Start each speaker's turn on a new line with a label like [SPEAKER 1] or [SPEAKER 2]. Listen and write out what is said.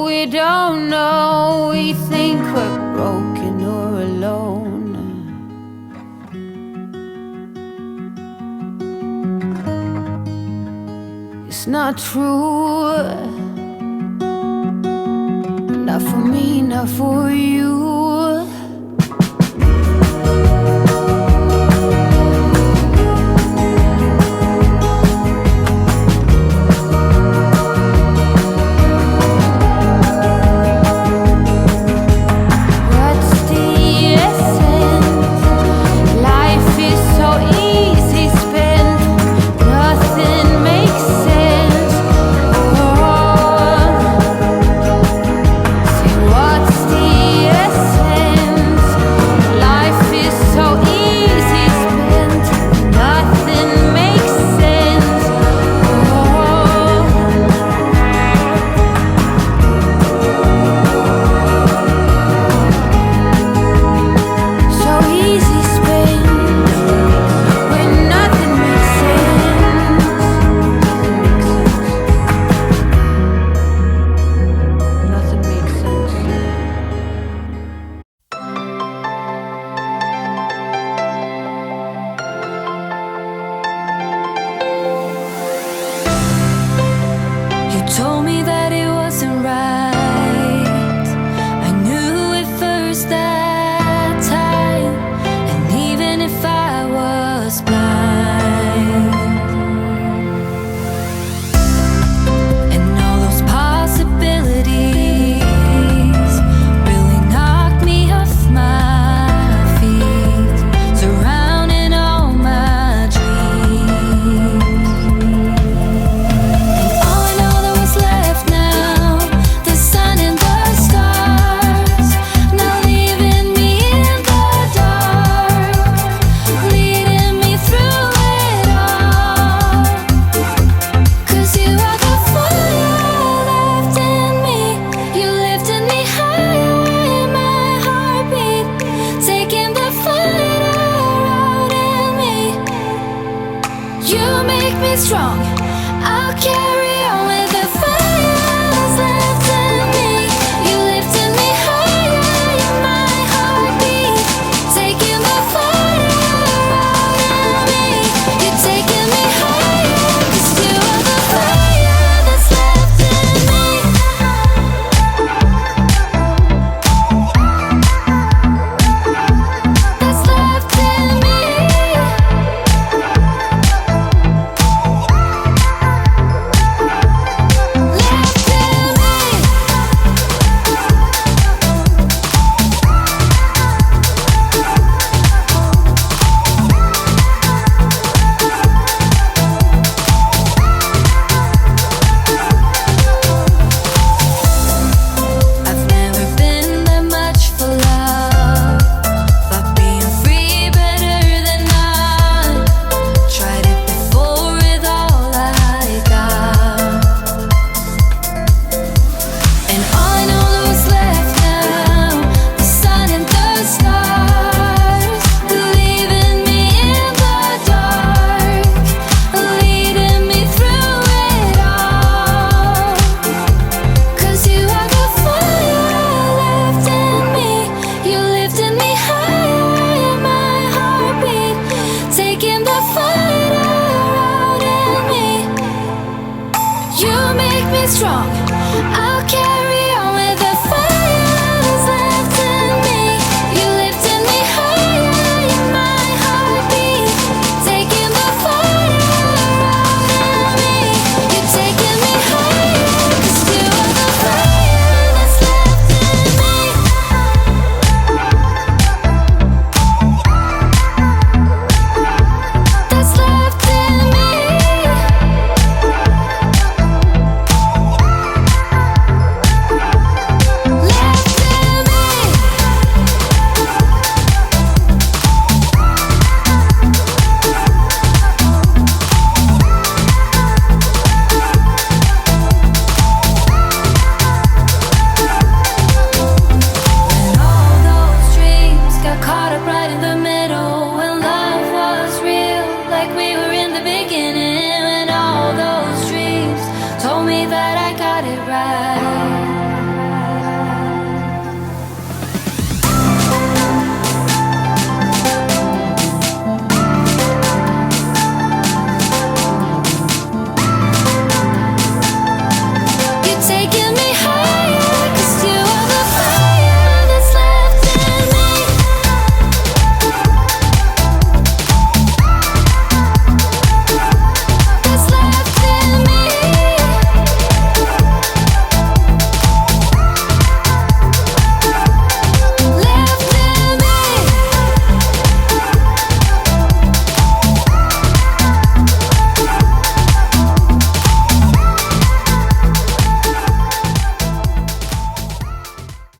[SPEAKER 1] we don't know. We think we're broken or alone. It's not true. Not for me, not for you.
[SPEAKER 2] Told me that it wasn't right. I knew it first that time. And even if I was blind, and all those possibilities really knocked me off my feet, surrounding all my dreams. Strong, I'll carry on with the fire that's left in me. You lifted me higher in my heartbeat, taking the fire out of me. You're taking me higher, 'cause you are the fire that's left in me. That's left in me. Strong, I'll carry on with the fire that's left in me. You lifted me higher in my heartbeat, taking the fire out of me. You're taking me higher, 'cause you are the fire that's left in me. That's left in me. Told me that I got it right.